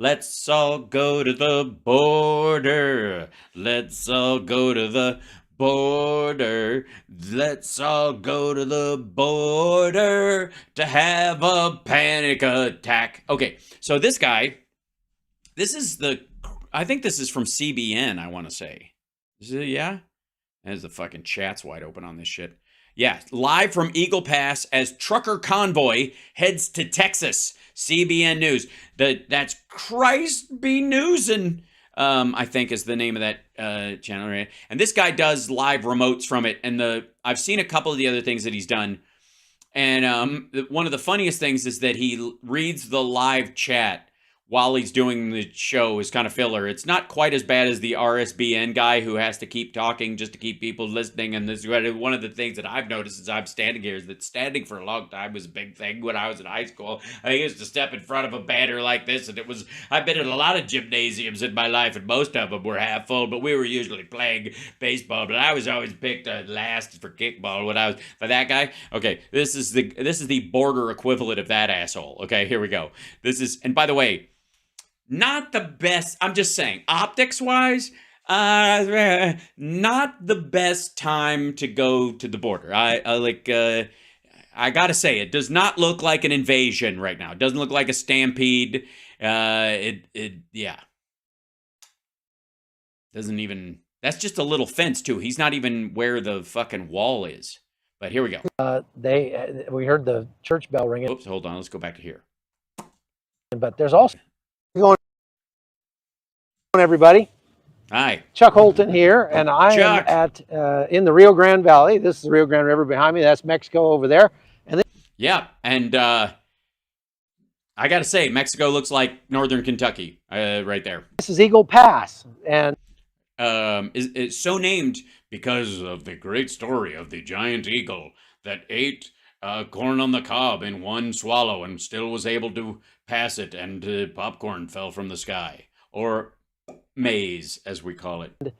Let's all go to the border. Let's all go to the border. Let's all go to the border to have a panic attack. Okay, so this guy, I think this is from CBN, I want to say. Is it, yeah? There's the fucking chat's wide open on this shit. Yeah, live from Eagle Pass as trucker convoy heads to Texas. CBN News. That's Christ be News, and I think is the name of that channel. Right? And this guy does live remotes from it. And I've seen a couple of the other things that he's done. And one of the funniest things is that he reads the live chat while he's doing the show is kind of filler. It's not quite as bad as the RSBN guy who has to keep talking just to keep people listening. And this one of the things that I've noticed as I'm standing here is that standing for a long time was a big thing when I was in high school. I used to step in front of a banner like this, and I've been in a lot of gymnasiums in my life, and most of them were half full, but we were usually playing baseball. But I was always picked last for kickball when I was for that guy. Okay, this is the border equivalent of that asshole. Okay, here we go. And by the way, not the best, I'm just saying, optics-wise, not the best time to go to the border. I gotta say, it does not look like an invasion right now. It doesn't look like a stampede. Yeah. Doesn't even, that's just a little fence, too. He's not even where the fucking wall is. But here we go. We heard the church bell ringing. Oops, hold on, let's go back to here. But there's also going everybody. Hi. Chuck Holton here, and I am at in the Rio Grande Valley. This is the Rio Grande River behind me. That's Mexico over there. And yeah, and I got to say, Mexico looks like northern Kentucky right there. This is Eagle Pass, and it's so named because of the great story of the giant eagle that ate corn on the cob in one swallow and still was able to pass it, and popcorn fell from the sky, or maize, as we call it.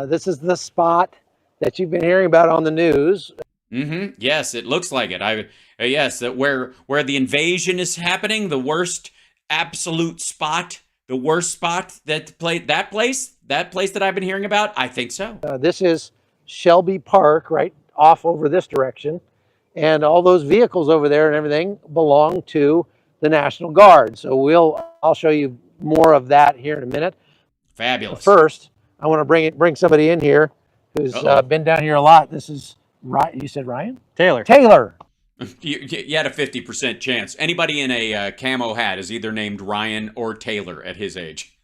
This is the spot that you've been hearing about on the news. Mm-hmm. Yes, it looks like it. Yes, that where the invasion is happening, the worst absolute spot, the worst spot that place that I've been hearing about. I think so. This is Shelby Park, right off over this direction, and all those vehicles over there and everything belong to the National Guard. So I'll show you more of that here in a minute. Fabulous. But first, I want to bring somebody in here who's been down here a lot. This is Ryan. You said Ryan? Taylor. Taylor. You had a 50% chance. Anybody in a camo hat is either named Ryan or Taylor at his age.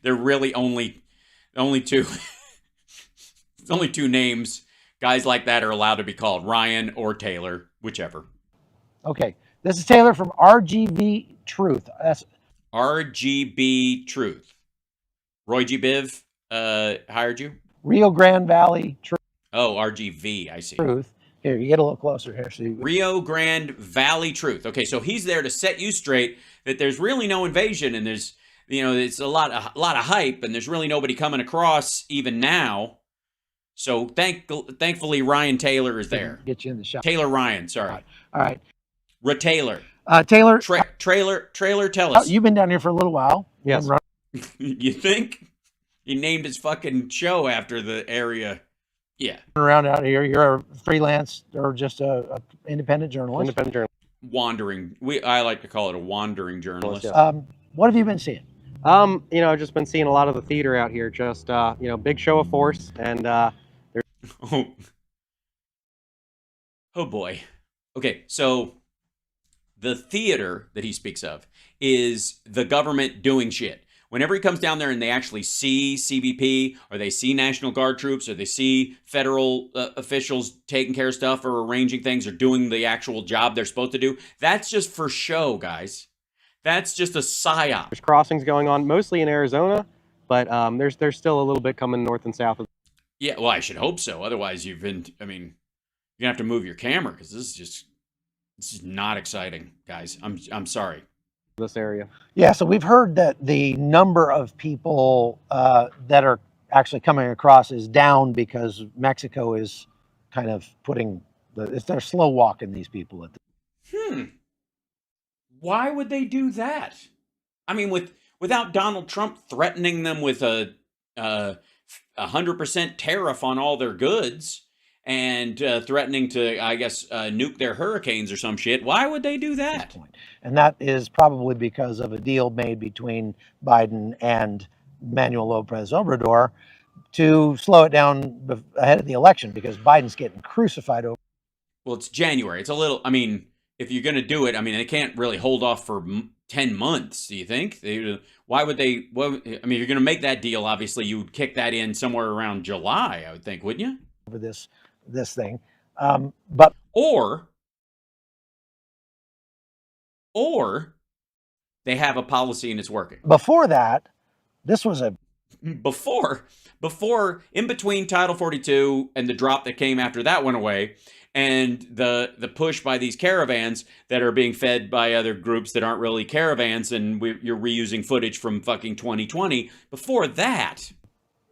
They're really only two. It's only two names. Guys like that are allowed to be called Ryan or Taylor, whichever. Okay. This is Taylor from RGB Truth. That's RGB Truth. Roy G. Biv hired you? Rio Grande Valley Truth. Oh, RGV, I see. Truth. Here, you get a little closer here. So Rio Grande Valley Truth. Okay, so he's there to set you straight that there's really no invasion, and there's, it's a lot of hype, and there's really nobody coming across even now. So thankfully, Ryan Taylor is there. Get you in the shot. Taylor Ryan, sorry. All right. Taylor. Taylor. Trailer, tell us. You've been down here for a little while. Yes. You think? He named his fucking show after the area. Yeah. Around out here, you're a freelance or just a independent journalist. Independent journalist. Wandering. I like to call it a wandering journalist. Yeah. What have you been seeing? I've just been seeing a lot of the theater out here. Just big show of force, and there's. Oh boy. Okay, so the theater that he speaks of is the government doing shit. Whenever he comes down there and they actually see CBP, or they see National Guard troops, or they see federal officials taking care of stuff or arranging things or doing the actual job they're supposed to do, that's just for show, guys. That's just a psyop. There's crossings going on, mostly in Arizona, but there's still a little bit coming north and south. Yeah, well, I should hope so. Otherwise, you're going to have to move your camera, because this is not exciting, guys. I'm sorry. This area. Yeah, so we've heard that the number of people that are actually coming across is down because Mexico is kind of they're slow walking these people. Why would they do that? I mean, without Donald Trump threatening them with a 100% tariff on all their goods and threatening to, I guess, nuke their hurricanes or some shit. Why would they do that? And that is probably because of a deal made between Biden and Manuel Lopez Obrador to slow it down ahead of the election, because Biden's getting crucified over. Well, it's January. It's a little, I mean, if you're going to do it, I mean, they can't really hold off for 10 months, do you think? Why would they? Well, I mean, you're going to make that deal, obviously, you would kick that in somewhere around July, I would think, wouldn't you? Over this thing. But Or they have a policy and it's working. before that, this was a Before, in between Title 42 and the drop that came after that went away, and the push by these caravans that are being fed by other groups that aren't really caravans, and you're reusing footage from fucking 2020. Before that,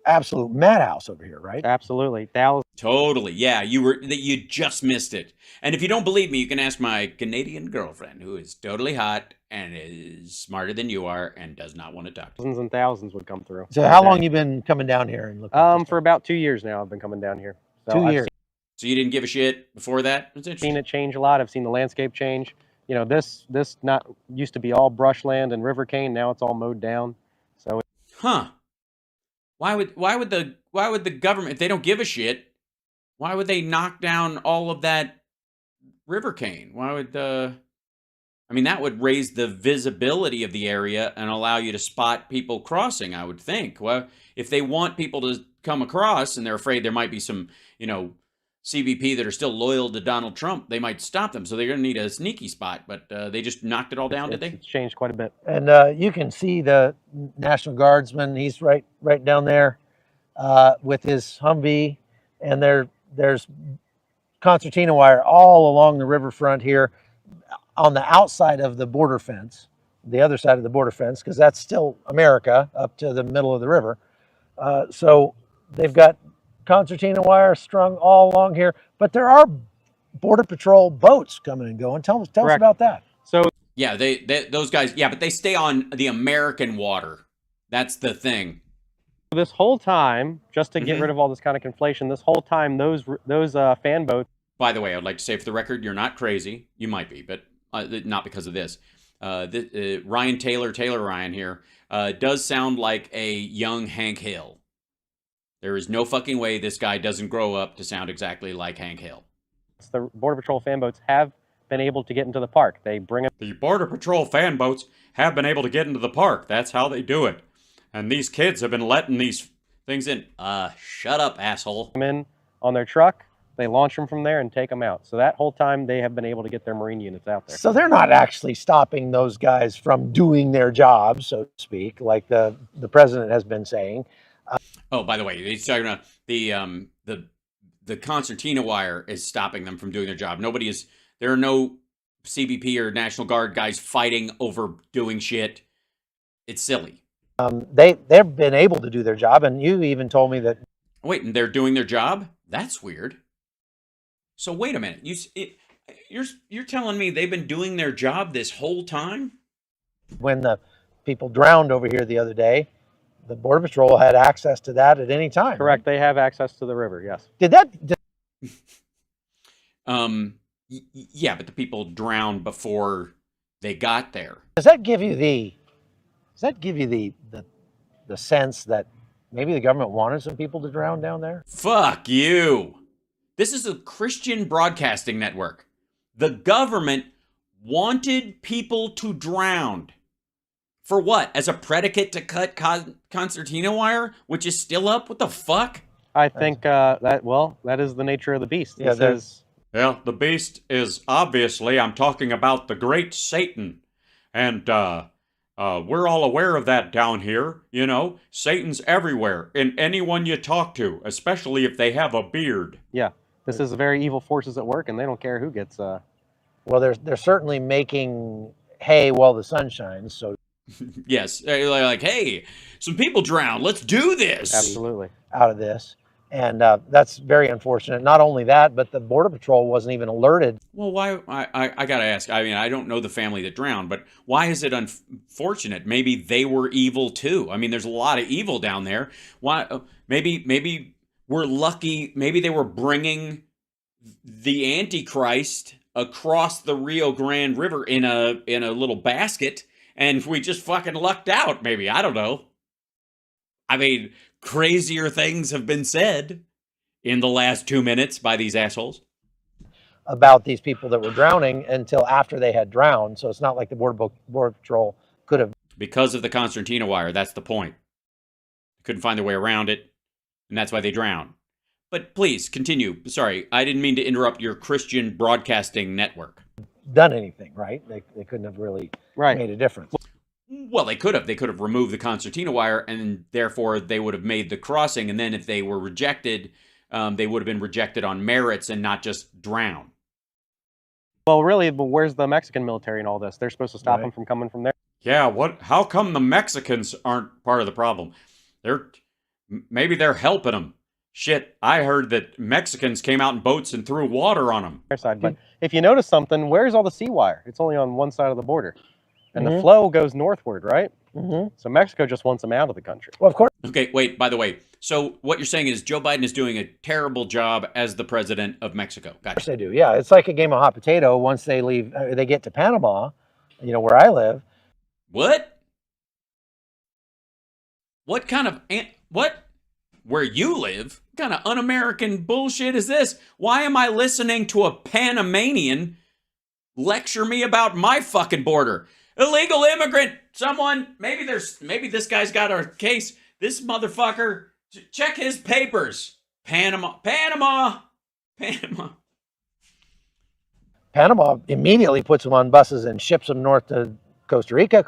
absolute madhouse over here, right? Absolutely. Thousands. totally, yeah, you just missed it. And if you don't believe me, you can ask my Canadian girlfriend, who is totally hot and is smarter than you are and does not want to talk to you. Thousands and thousands would come through. So how long you been coming down here and looking? At this For about 2 years now, I've been coming down here. So 2 I've years. So you didn't give a shit before that? That's interesting. seen it change a lot. I've seen the landscape change. You know, this not used to be all brushland and river cane. Now it's all mowed down. So Huh. Why would the government, if they don't give a shit, why would they knock down all of that river cane? Why would I mean, that would raise the visibility of the area and allow you to spot people crossing, I would think. Well, if they want people to come across and they're afraid there might be some, CBP that are still loyal to Donald Trump, they might stop them. So they're going to need a sneaky spot, but they just knocked it all down, did they? it's changed quite a bit. And you can see the National Guardsman. He's right down there with his Humvee, and there's concertina wire all along the riverfront here on the outside of the border fence, the other side of the border fence, because that's still America up to the middle of the river. So they've got concertina wire strung all along here, but there are Border Patrol boats coming and going. Tell us about that. So Yeah, those guys, yeah, but they stay on the American water. That's the thing. this whole time, just to get rid of all this kind of conflation, this whole time those fan boats. By the way, I'd like to say for the record, you're not crazy. You might be, but not because of this. Ryan Taylor Ryan here, does sound like a young Hank Hill. There is no fucking way this guy doesn't grow up to sound exactly like Hank Hill. The Border Patrol fan boats have been able to get into the park. They bring The Border Patrol fan boats have been able to get into the park. That's how they do it. And these kids have been letting these things in. Shut up, asshole. them in on their truck. They launch them from there and take them out. So that whole time they have been able to get their Marine units out there. So they're not actually stopping those guys from doing their job, so to speak, like the president has been saying. Oh, by the way, he's talking about the concertina wire is stopping them from doing their job. There are no CBP or National Guard guys fighting over doing shit. It's silly. They've been able to do their job, and you even told me that. Wait, and they're doing their job? That's weird. So wait a minute. You're telling me they've been doing their job this whole time? When the people drowned over here the other day, the Border Patrol had access to that at any time. Correct. They have access to the river. Yes. Yeah, but the people drowned before they got there. Does that give you the sense that maybe the government wanted some people to drown down there? Fuck you. This is a Christian broadcasting network. The government wanted people to drown. For what? As a predicate to cut concertina wire, which is still up? What the fuck? I think that is the nature of the beast. Yeah, Well, the beast is obviously, I'm talking about the great Satan. And we're all aware of that down here. You know, Satan's everywhere in anyone you talk to, especially if they have a beard. Yeah, this is very evil forces at work, and they don't care who gets. Well, they're certainly making hay while the sun shines. So Yes, like, hey, some people drowned. Let's do this. Absolutely. out of this, And that's very unfortunate. Not only that, but the Border Patrol wasn't even alerted. Well, why? I gotta ask. I mean, I don't know the family that drowned, but why is it unfortunate? Maybe they were evil too. I mean, there's a lot of evil down there. Why? Maybe we're lucky. Maybe they were bringing the Antichrist across the Rio Grande River in a little basket, and we just fucking lucked out. Maybe, I don't know. I mean, crazier things have been said in the last 2 minutes by these assholes. About these people that were drowning until after they had drowned. So it's not like the Border Patrol could have. Because of the concertina wire, that's the point. Couldn't find their way around it, and that's why they drowned. But please, continue. Sorry, I didn't mean to interrupt your Christian broadcasting network. Done anything, right? They couldn't have really made a difference. Well, they could have. They could have removed the concertina wire, and therefore they would have made the crossing. And then if they were rejected, they would have been rejected on merits and not just drown. Well, really, but where's the Mexican military in all this? They're supposed to stop them from coming from there. Yeah, what? How come the Mexicans aren't part of the problem? Maybe they're helping them. Shit, I heard that Mexicans came out in boats and threw water on them. Their side, but if you notice something, where's all the sea wire? It's only on one side of the border, and the flow goes northward, right? So Mexico just wants them out of the country. Well, of course. Okay, wait, by the way, so what you're saying is Joe Biden is doing a terrible job as the president of Mexico. Gotcha. Of course they do. Yeah, it's like a game of hot potato. Once they leave, they get to Panama, where I live. What? What kind of where you live? What kind of un-American bullshit is this? Why am I listening to a Panamanian lecture me about my fucking border? Illegal immigrant. Someone, maybe this guy's got a case. This motherfucker, check his papers. Panama Immediately puts them on buses and ships them north to Costa Rica.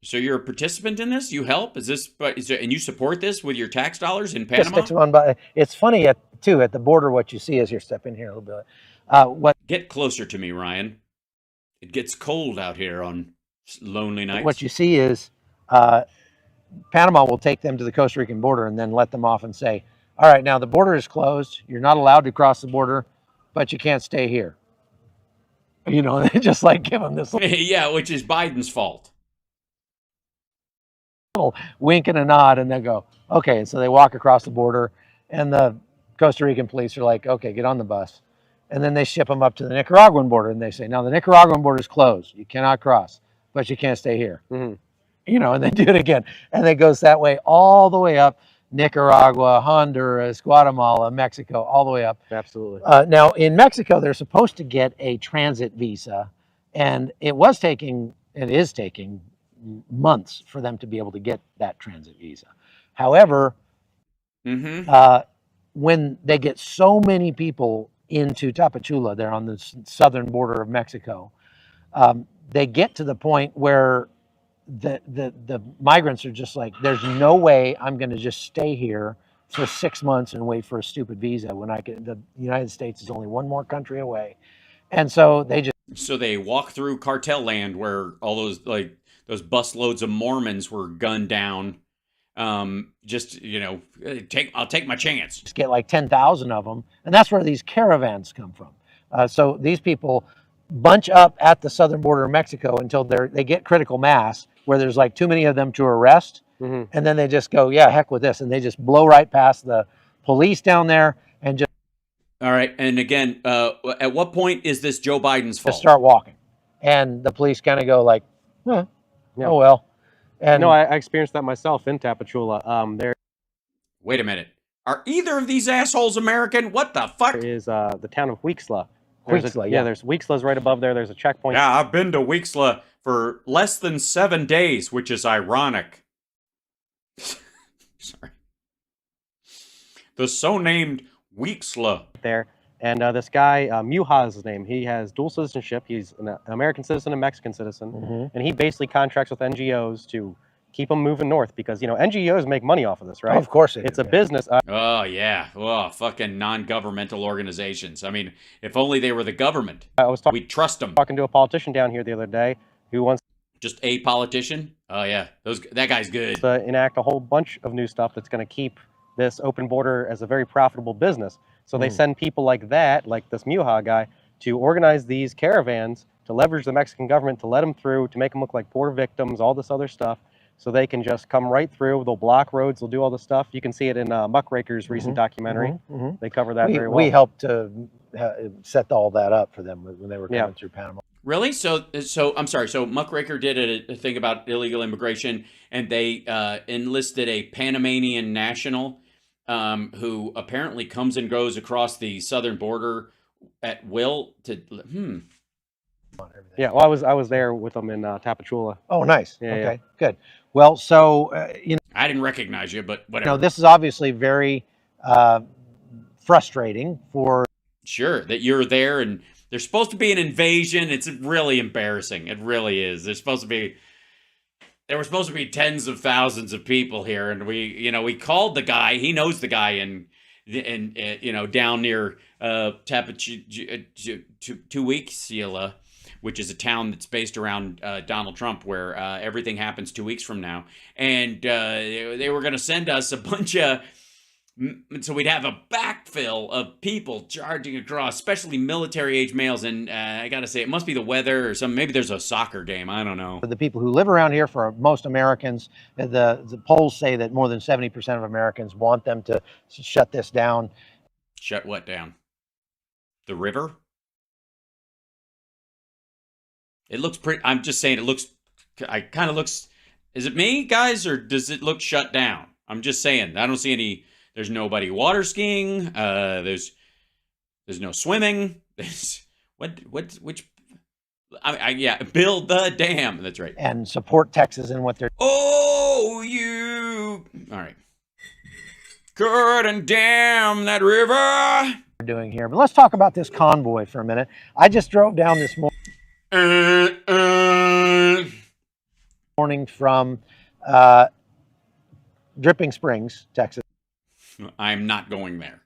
So you're a participant in this? You help? And you support this with your tax dollars in Panama? It's funny too at the border. What you see as you're stepping here a little bit. Get closer to me, Ryan. It gets cold out here on lonely nights. What you see is Panama will take them to the Costa Rican border and then let them off and say, "All right, now the border is closed. You're not allowed to cross the border, but you can't stay here." They just like give them this yeah, which is Biden's fault. Wink and a nod, and they'll go, okay. And so they walk across the border, and the Costa Rican police are like, okay, get on the bus. And then they ship them up to the Nicaraguan border, and they say, now the Nicaraguan border is closed. You cannot cross, but you can't stay here. And they do it again. And it goes that way all the way up Nicaragua, Honduras, Guatemala, Mexico, all the way up. Absolutely. Now, in Mexico, they're supposed to get a transit visa, and it is taking months for them to be able to get that transit visa. However, when they get so many people into Tapachula, they're on the southern border of Mexico, they get to the point where the migrants are just like, there's no way I'm going to just stay here for 6 months and wait for a stupid visa when the United States is only one more country away. And so they walk through cartel land where all those busloads of Mormons were gunned down. I'll take my chance. Just get like 10,000 of them. And that's where these caravans come from. So these people bunch up at the southern border of Mexico until they get critical mass where there's like too many of them to arrest. And then they just go, yeah, heck with this. And they just blow right past the police down there and just. All right. And again, at what point is this Joe Biden's fault? Just start walking. And the police kind of go like, oh, well. And no, I experienced that myself in Tapachula. Wait a minute. Are either of these assholes American? What the fuck? There is the town of Weixla. There's Weixla's right above there. There's a checkpoint. Yeah, I've been to Weixla for less than 7 days, which is ironic. Sorry. The so-named Weixla. There. And this guy, Muha is his name. He has dual citizenship. He's an American citizen and Mexican citizen. And he basically contracts with NGOs to keep them moving north because, NGOs make money off of this, right? Oh, of course they do. It's a business. Oh, yeah. Oh, fucking non-governmental organizations. I mean, if only they were the government. We'd trust them. Talking to a politician down here the other day who wants... Just a politician? Oh, yeah. That guy's good. To enact a whole bunch of new stuff that's going to keep this open border as a very profitable business. So they send people like that, like this Muha guy, to organize these caravans to leverage the Mexican government to let them through, to make them look like poor victims, all this other stuff, so they can just come right through. They'll block roads, they'll do all this stuff. You can see it in Muckraker's recent documentary. They cover that very well. We helped to set all that up for them when they were coming through Panama. Really? So I'm sorry. So Muckraker did a thing about illegal immigration, and they enlisted a Panamanian national who apparently comes and goes across the southern border at will. Yeah, well, I was there with them in Tapachula. Oh, nice. Yeah, okay, good. Well, so I didn't recognize you, but whatever. You know, this is obviously very frustrating for. Sure, that you're there and there's supposed to be an invasion. It's really embarrassing. It really is. There were supposed to be tens of thousands of people here, and we called the guy. He knows the guy in down near Tapachula, which is a town that's based around Donald Trump, where everything happens 2 weeks from now. And they were going to send us a bunch of, so we'd have a backfill of people charging across, especially military-age males. And I got to say, it must be the weather or something. Maybe there's a soccer game. I don't know. For the people who live around here, for most Americans, the polls say that more than 70% of Americans want them to shut this down. Shut what down? The river? It looks pretty. I'm just saying it kind of looks. Is it me, guys, or does it look shut down? I'm just saying. I don't see any. There's nobody water skiing. There's no swimming. There's which. Yeah, build the dam. That's right. And support Texas in what they're. Oh, you. All right. Cut and dam that river. Doing here, but let's talk about this convoy for a minute. I just drove down this morning from Dripping Springs, Texas. I'm not going there.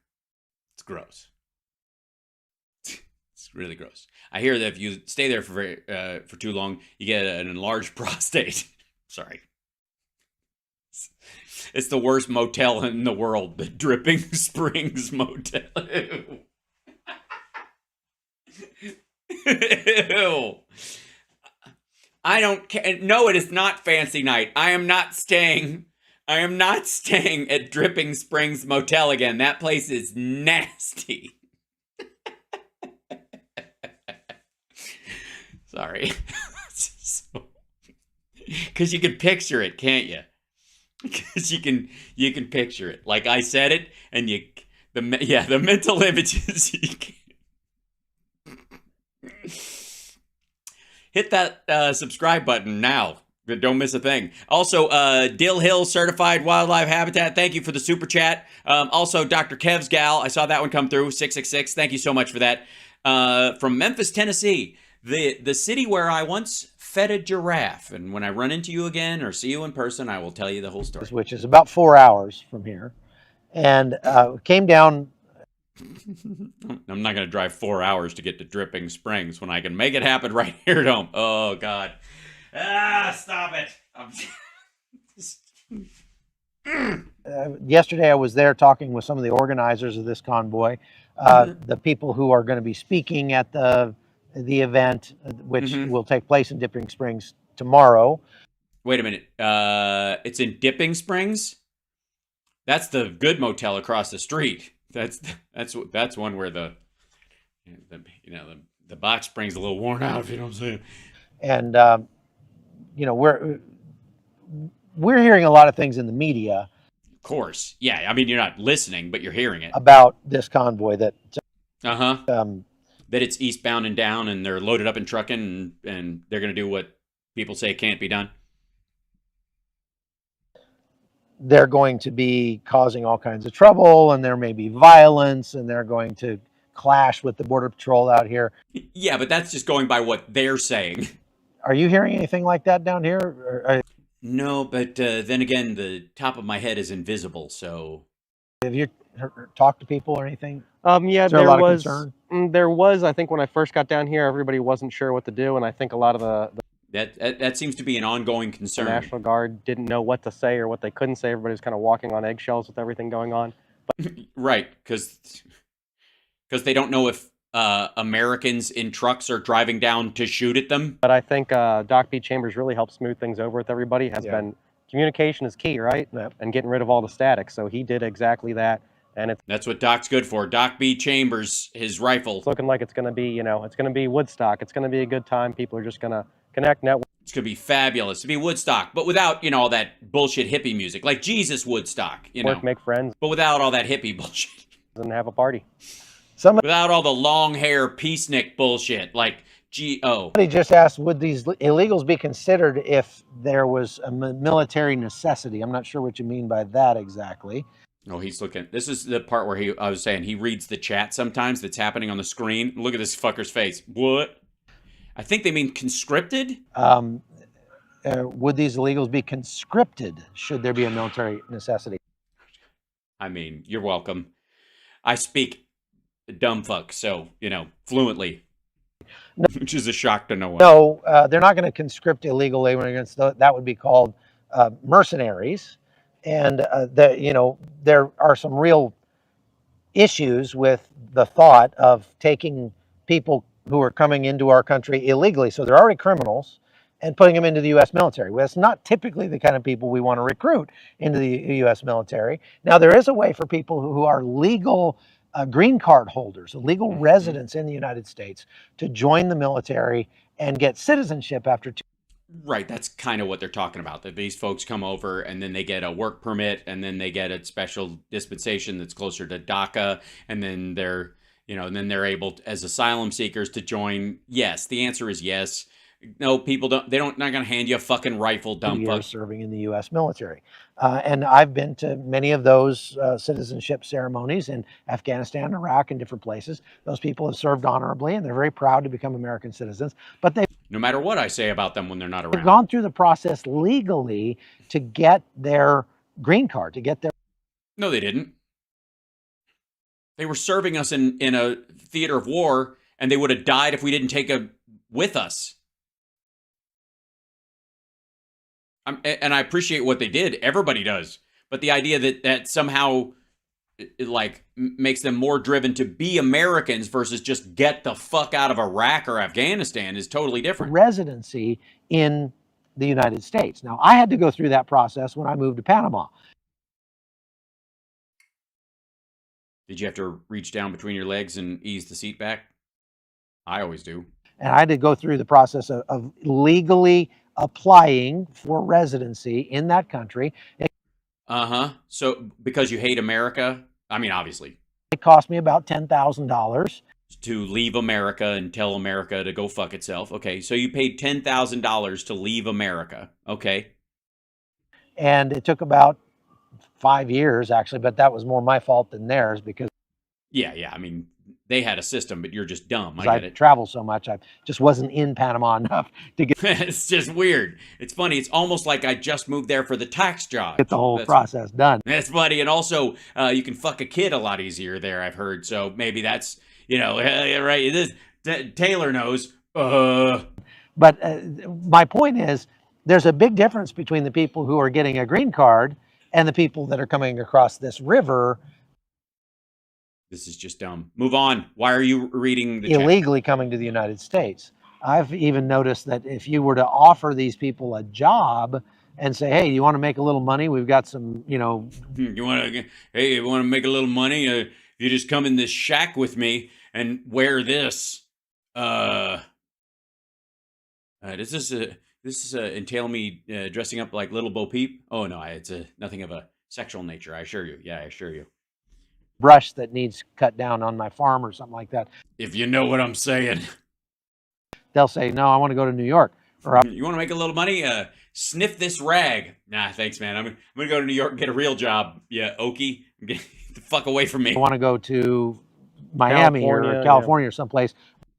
It's gross. It's really gross. I hear that if you stay there for too long, you get an enlarged prostate. Sorry. It's the worst motel in the world, the Dripping Springs Motel. Ew. I don't care. No, it is not fancy night. I am not staying at Dripping Springs Motel again. That place is nasty. Sorry. Because you can picture it, can't you? Because you can picture it. Like I said it, and the mental images. You can. Hit that subscribe button now. Don't miss a thing. Also, Dill Hill Certified Wildlife Habitat. Thank you for the super chat. Also, Dr. Kev's gal. I saw that one come through. 666. Thank you so much for that. From Memphis, Tennessee, the city where I once fed a giraffe. And when I run into you again or see you in person, I will tell you the whole story. Which is about 4 hours from here, and came down. I'm not going to drive 4 hours to get to Dripping Springs when I can make it happen right here at home. Oh, God. Stop it. Yesterday, I was there talking with some of the organizers of this convoy, the people who are going to be speaking at the event, which will take place in Dripping Springs tomorrow. Wait a minute. It's in Dripping Springs? That's the good motel across the street. That's one where the box spring's a little worn out, if you know what I'm saying. And we're hearing a lot of things in the media. Of course, yeah. I mean, you're not listening, but you're hearing it about this convoy that. That it's eastbound and down, and they're loaded up in trucking, and they're going to do what people say can't be done. They're going to be causing all kinds of trouble, and there may be violence, and they're going to clash with the Border Patrol out here. Yeah, but that's just going by what they're saying. Are you hearing anything like that down here? No, but then again, the top of my head is invisible, so... Have you talked to people or anything? Yeah, there was, I think when I first got down here, everybody wasn't sure what to do, and I think a lot of That seems to be an ongoing The concern. National Guard didn't know what to say or what they couldn't say. Everybody was kind of walking on eggshells with everything going on. Right, because they don't know if Americans in trucks are driving down to shoot at them. But I think Doc B. Chambers really helped smooth things over with everybody. Been communication is key, right? Yep. And getting rid of all the static. So he did exactly that. And That's what Doc's good for. Doc B. Chambers, his rifle. It's looking like it's going to be, it's going to be Woodstock. It's going to be a good time. People are just going to connect, network. It's going to be fabulous. To be Woodstock, but without, all that bullshit hippie music. Like Jesus Woodstock, Make friends. But without all that hippie bullshit. And have a party. Without all the long hair peacenik bullshit, like G.O. Somebody just asked, would these illegals be considered if there was a military necessity? I'm not sure what you mean by that exactly. Oh, he's looking. This is the part where I was saying he reads the chat sometimes that's happening on the screen. Look at this fucker's face. What? I think they mean conscripted? Would these illegals be conscripted should there be a military necessity? I mean, you're welcome. I speak dumb fuck, so, fluently. No. Which is a shock to no one. No, they're not going to conscript illegal immigrants. That would be called mercenaries. And, there are some real issues with the thought of taking people who are coming into our country illegally, so they're already criminals, and putting them into the U.S. military. Well, that's not typically the kind of people we want to recruit into the U.S. military. Now, there is a way for people who are legal green card holders, legal residents in the United States, to join the military and get citizenship after 2 years. Right, that's kind of what they're talking about. That these folks come over and then they get a work permit and then they get a special dispensation that's closer to DACA, and then they're able as asylum seekers to join. Yes, the answer is yes. No, people not going to hand you a fucking rifle, dumb fuck. Serving in the U.S. military. And I've been to many of those citizenship ceremonies in Afghanistan, Iraq, and different places. Those people have served honorably, and they're very proud to become American citizens. But no matter what I say about them when they're not around. They've gone through the process legally to get their green card, to get their... No, they didn't. They were serving us in a theater of war, and they would have died if we didn't take them with us. And I appreciate what they did. Everybody does. But the idea that somehow makes them more driven to be Americans versus just get the fuck out of Iraq or Afghanistan is totally different. Residency in the United States. Now, I had to go through that process when I moved to Panama. Did you have to reach down between your legs and ease the seat back? I always do. And I had to go through the process of legally applying for residency in that country. So because you hate America, I mean, obviously. It cost me about $10,000. To leave America and tell America to go fuck itself. Okay, so you paid $10,000 to leave America. Okay. And it took about 5 years, actually, but that was more my fault than theirs because... Yeah, I mean... They had a system, but you're just dumb. I get it. Travel so much, I just wasn't in Panama enough to get... It's just weird. It's funny. It's almost like I just moved there for the tax job. Get the whole process done. That's funny. And also, you can fuck a kid a lot easier there, I've heard. So maybe that's, right. Taylor knows. But my point is, there's a big difference between the people who are getting a green card and the people that are coming across this river. This is just dumb. Move on. Why are you reading the illegally coming to the United States? I've even noticed that if you were to offer these people a job and say, hey, you want to make a little money? We've got some, you want to make a little money? You just come in this shack with me and wear this. Does this entail me dressing up like Little Bo Peep? Oh, no, it's nothing of a sexual nature, I assure you. Yeah, I assure you. Brush that needs cut down on my farm or something like that. If you know what I'm saying. They'll say, no, I want to go to New York. Or you want to make a little money? Sniff this rag. Nah, thanks, man. I'm going to go to New York and get a real job. Yeah, Okie. Get the fuck away from me. I want to go to Miami or California or someplace.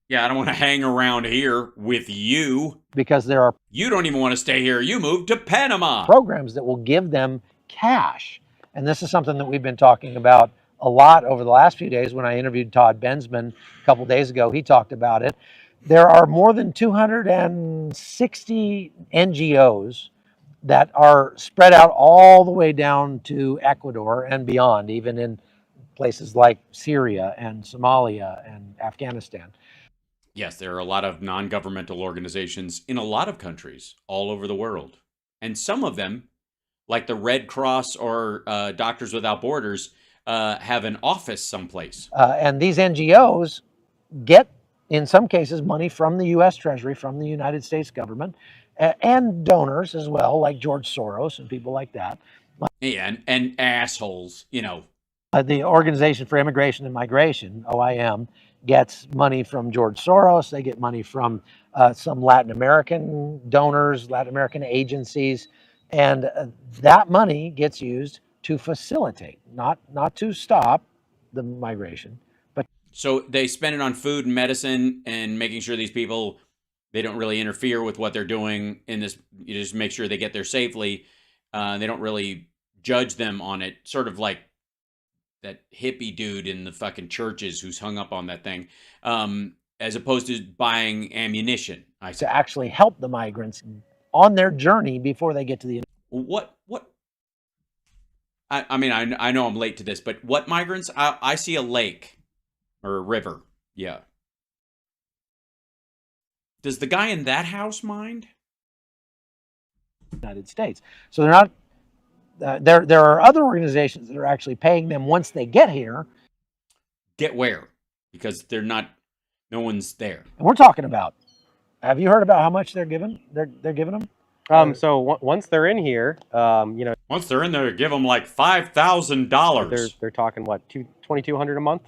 Yeah, I don't want to hang around here with you. Because there are... You don't even want to stay here. You moved to Panama. Programs that will give them cash. And this is something that we've been talking about a lot over the last few days. When I interviewed Todd Bensman a couple days ago, he talked about it. There are more than 260 NGOs that are spread out all the way down to Ecuador and beyond, even in places like Syria and Somalia and Afghanistan. Yes, there are a lot of non-governmental organizations in a lot of countries all over the world. And some of them, like the Red Cross or Doctors Without Borders, have an office someplace. And these NGOs get, in some cases, money from the U.S. Treasury, from the United States government, and donors as well, like George Soros and people like that. Yeah, and assholes, you know. The Organization for Immigration and Migration, OIM, gets money from George Soros. They get money from some Latin American donors, Latin American agencies, and that money gets used to facilitate, not to stop the migration, but so they spend it on food and medicine and making sure these people, they don't really interfere with what they're doing in this. You just make sure they get there safely. They don't really judge them on it, sort of like that hippie dude in the fucking churches who's hung up on that thing, as opposed to buying ammunition. to actually help the migrants on their journey before they get to the. What? I mean, I know I'm late to this, but what migrants? I see a lake or a river. Yeah. Does the guy in that house mind? United States. So they're not. There are other organizations that are actually paying them once they get here. Get where? Because they're not. No one's there. And we're talking about. Have you heard about how much they're giving? They're giving them. So once they're in here, Once they're in there, give them like $5,000. they're talking what, $2,200 a month?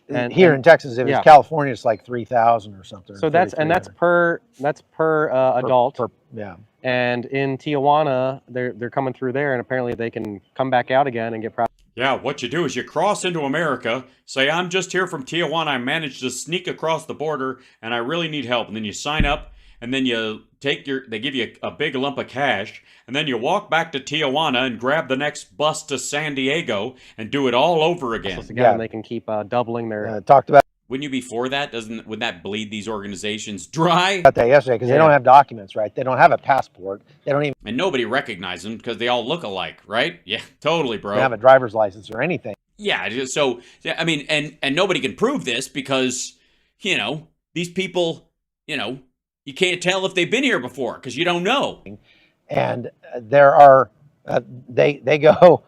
And Here in Texas, if it's California, it's like 3,000 or something. So that's per adult. Yeah. And in Tijuana, they're coming through there, and apparently they can come back out again and get. Yeah, what you do is you cross into America, say, I'm just here from Tijuana, I managed to sneak across the border, and I really need help. And then you sign up, and then you they give you a big lump of cash, and then you walk back to Tijuana and grab the next bus to San Diego and do it all over again. Again, they can keep doubling their. Talked about Wouldn't you be for that? Wouldn't that bleed these organizations dry? that yesterday because they don't have documents, right? They don't have a passport. They don't even And nobody recognizes them because they all look alike, right? Yeah, totally, bro. have a driver's license or anything. Yeah, so I mean, and nobody can prove this because these people, you can't tell if they've been here before because you don't know. And there are they go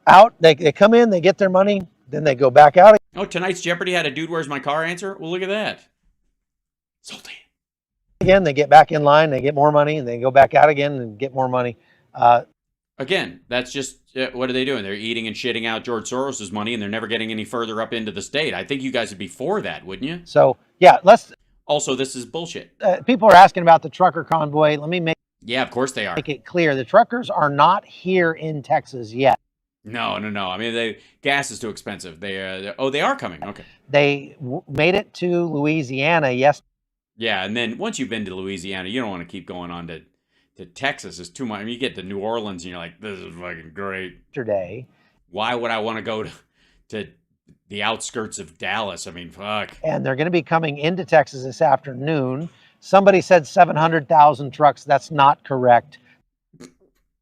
out. They come in, they get their money, then they go back out. Oh, tonight's Jeopardy had a dude, where's my car answer? Well, look at that. Salty. Again, they get back in line, they get more money, and they go back out again and get more money. Again, that's just, what are they doing? They're eating and shitting out George Soros's money, and they're never getting any further up into the state. I think you guys would be for that, wouldn't you? So, yeah, Also, this is bullshit. People are asking about the trucker convoy. Let me make Yeah, of course they are. it clear. The truckers are not here in Texas yet. No. I mean, gas is too expensive. They are coming. Okay. They made it to Louisiana yesterday. Yeah, and then once you've been to Louisiana, you don't want to keep going on to Texas. It's too much. I mean, you get to New Orleans and you're like, this is fucking great. Why would I want to go to the outskirts of Dallas? I mean, fuck. And they're going to be coming into Texas this afternoon. Somebody said 700,000 trucks. That's not correct.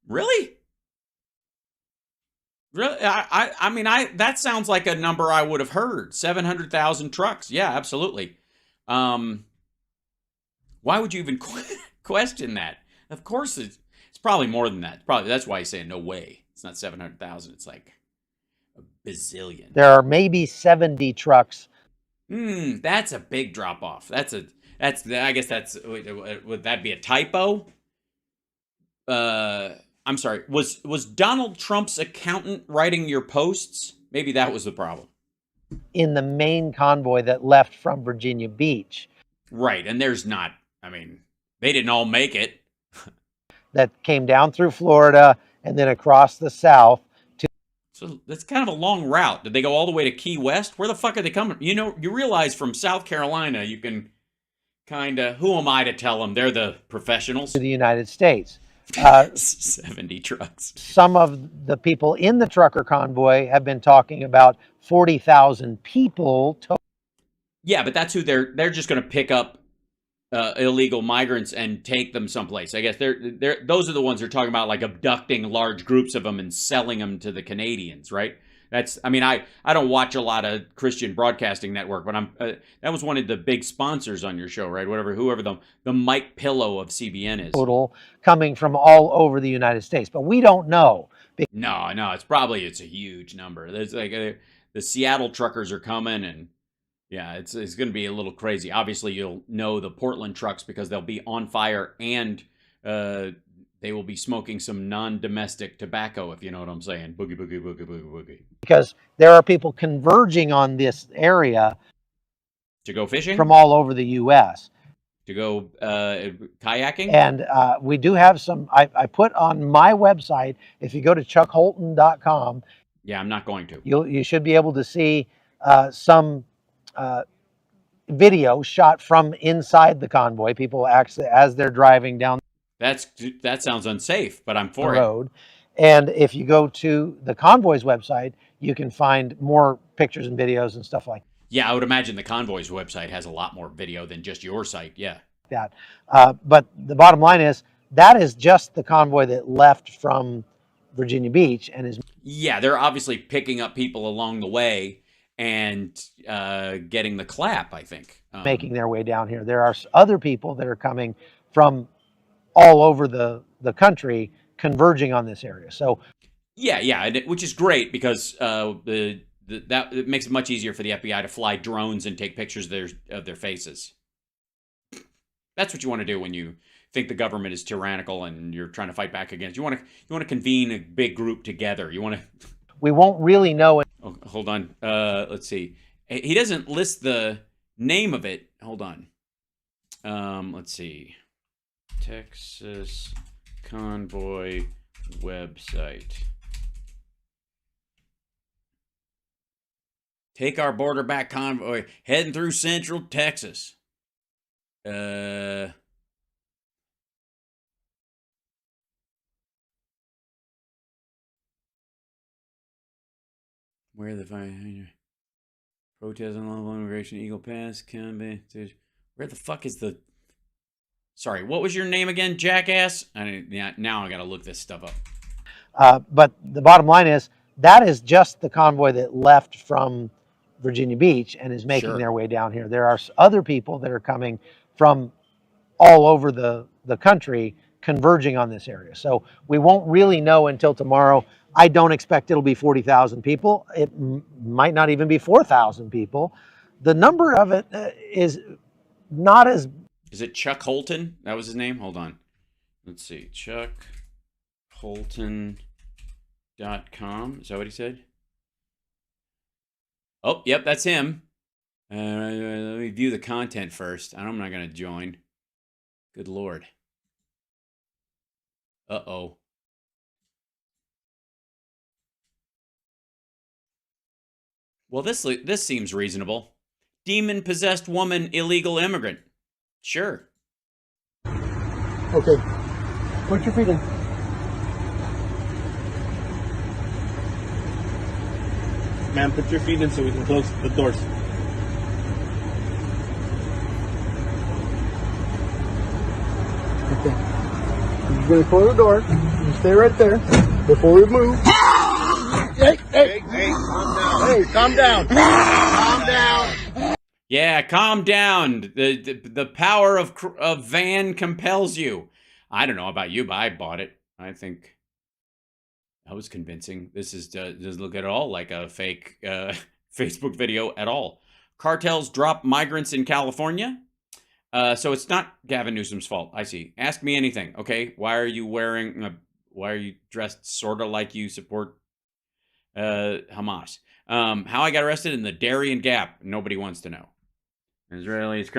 Really? Really? I mean, that sounds like a number I would have heard. 700,000 trucks. Yeah, absolutely. Why would you even question that? Of course, it's probably more than that. Probably that's why he's saying no way. It's not 700,000. It's like a bazillion. There are maybe 70 trucks. That's a big drop off. I guess that's, would that be a typo? I'm sorry. Was Donald Trump's accountant writing your posts? Maybe that was the problem. In the main convoy that left from Virginia Beach. Right, and there's not. I mean, they didn't all make it. That came down through Florida and then across the south. So that's kind of a long route. Did they go all the way to Key West? Where the fuck are they coming? You realize from South Carolina, you can kind of, who am I to tell them? They're the professionals. To the United States. 70 trucks. Some of the people in the trucker convoy have been talking about 40,000 people. Yeah, but that's who they're just going to pick up illegal migrants and take them someplace. I guess those are the ones they're talking about, like abducting large groups of them and selling them to the Canadians, right? I mean, I don't watch a lot of Christian Broadcasting Network, but that was one of the big sponsors on your show, right? Whoever the Mike Pillow of CBN is. Total coming from all over the United States, but we don't know. No, it's a huge number. There's like the Seattle truckers are coming, and yeah, it's going to be a little crazy. Obviously, you'll know the Portland trucks because they'll be on fire, and they will be smoking some non-domestic tobacco, if you know what I'm saying. Boogie, boogie, boogie, boogie, boogie. Because there are people converging on this area to go fishing from all over the U.S. To go kayaking. And we do have some, I put on my website, if you go to chuckholton.com. Yeah, I'm not going to. You should be able to see some video shot from inside the convoy. People actually, as they're driving down. That sounds unsafe, but I'm for the road. And if you go to the convoy's website, you can find more pictures and videos and stuff like that. Yeah, I would imagine the Convoy's website has a lot more video than just your site. Yeah. That. But the bottom line is that is just the convoy that left from Virginia Beach and is. Yeah, they're obviously picking up people along the way and getting the clap, I think. Making their way down here. There are other people that are coming from all over the country converging on this area. So. Yeah, which is great because that it makes it much easier for the FBI to fly drones and take pictures of their faces. That's what you want to do when you think the government is tyrannical and you're trying to fight back against. You want to convene a big group together. You want to. We won't really know it. Oh, hold on. Let's see. He doesn't list the name of it. Hold on. Let's see. Texas Convoy website. Take our border back convoy heading through Central Texas. Where the fire protest on unlawful immigration, Eagle Pass, Convoy. Where the fuck is the? Sorry, what was your name again, jackass? Now I gotta look this stuff up. But the bottom line is that is just the convoy that left from Virginia Beach and is making their way down here. There are other people that are coming from all over the country converging on this area. So we won't really know until tomorrow. I don't expect it'll be 40,000 people. It might not even be 4,000 people. The number of it is not as. Is it Chuck Holton? That was his name? Hold on. Let's see. ChuckHolton.com. Is that what he said? Oh, yep, that's him. Let me view the content first. I'm not going to join. Good Lord. Uh-oh. Well, this seems reasonable. Demon-possessed woman, illegal immigrant. Sure. Okay. Put your feet in. Ma'am, put your feet in so we can close the doors. Okay. You're going to close the door. You stay right there before we move. Hey, calm down. Hey, calm down. Calm down. Yeah, calm down. The power of van compels you. I don't know about you, but I bought it. I think that was convincing. This doesn't look at all like a fake Facebook video at all. Cartels drop migrants in California. So it's not Gavin Newsom's fault. I see. Ask me anything, okay? Why are you dressed sort of like you support Hamas? How I got arrested in the Darien Gap. Nobody wants to know. Israelis,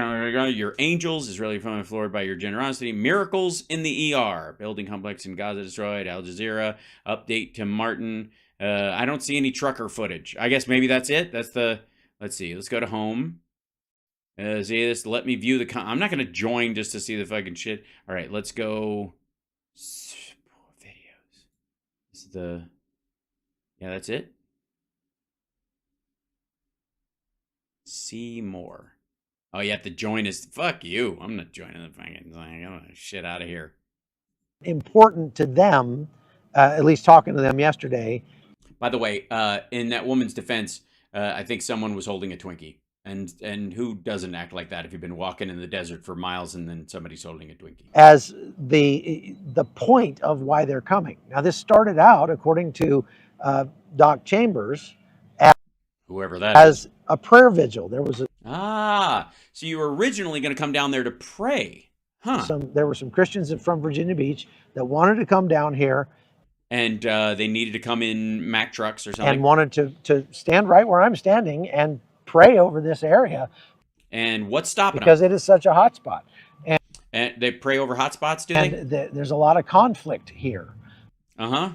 your angels, Israeli family floored by your generosity. Miracles in the ER. Building complex in Gaza destroyed. Al Jazeera. Update to Martin. I don't see any trucker footage. I guess maybe that's it. Let's see. Let's go to home. See this? Let me view the. I'm not going to join just to see the fucking shit. All right, let's go. Videos. This is the. Yeah, that's it. See more. Oh, you have to join us. Fuck you. I'm not joining the fucking thing. I'm gonna shit out of here. Important to them, at least talking to them yesterday. By the way, in that woman's defense, I think someone was holding a Twinkie. And who doesn't act like that if you've been walking in the desert for miles and then somebody's holding a Twinkie? As the point of why they're coming. Now, this started out, according to Doc Chambers, Whoever that as is. a prayer vigil. There was So you were originally going to come down there to pray, huh? there were some Christians from Virginia Beach that wanted to come down here, And they needed to come in Mack trucks or something. and wanted to stand right where I'm standing and pray over this area. And what's stopping because them? it is such a hot spot. And they pray over hot spots, do And they? there's a lot of conflict here. Uh-huh.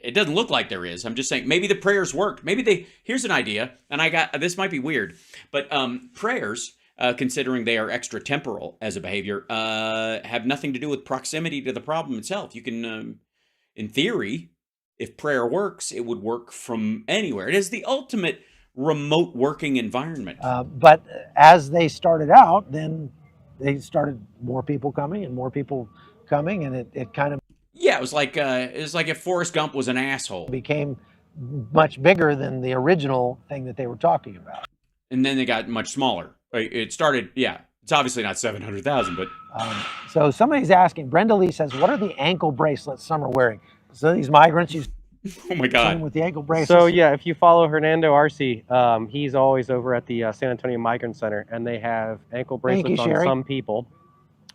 It doesn't look like there is. I'm just saying, maybe the prayers worked. Maybe here's an idea, and this might be weird, but prayers, considering they are extratemporal as a behavior, have nothing to do with proximity to the problem itself. You can, in theory, if prayer works, it would work from anywhere. It is the ultimate remote working environment. But as they started out, then they started more people coming, and it kind of Yeah, it was like if Forrest Gump was an asshole. became much bigger than the original thing that they were talking about. And then they got much smaller. It started, yeah, it's obviously not 700,000, but... So somebody's asking, Brenda Lee says, what are the ankle bracelets some are wearing? So these migrants, you oh my see them God. with the ankle bracelets. So yeah, if you follow Hernando Arce, he's always over at the San Antonio Migrant Center, and they have ankle bracelets on Sherry. some people.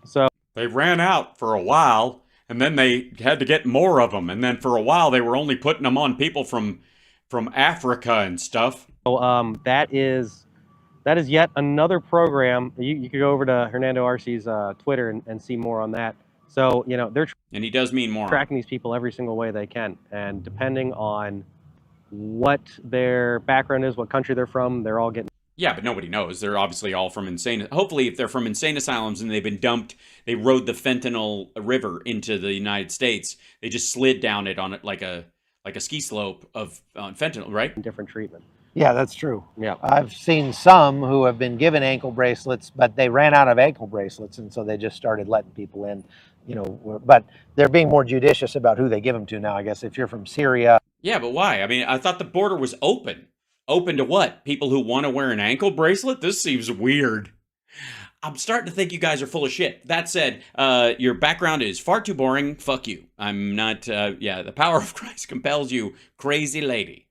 So They ran out for a while, and then they had to get more of them. And then for a while, they were only putting them on people from Africa and stuff. that is yet another program. You could go over to Hernando Arce's Twitter and see more on that. So, they're And he does mean more. tracking these people every single way they can. And depending on what their background is, what country they're from, they're all getting... Yeah, but nobody knows. They're obviously all from insane... Hopefully, if they're from insane asylums and they've been dumped, they rode the fentanyl river into the United States. They just slid down it on it like a ski slope of fentanyl, right? different treatment. Yeah, that's true. Yeah. I've seen some who have been given ankle bracelets, but they ran out of ankle bracelets, and so they just started letting people in. But they're being more judicious about who they give them to now, I guess. If you're from Syria. Yeah, but why? I mean, I thought the border was open. Open to what? People who want to wear an ankle bracelet? This seems weird. I'm starting to think you guys are full of shit. That said, your background is far too boring. Fuck you. I'm not, the power of Christ compels you, crazy lady.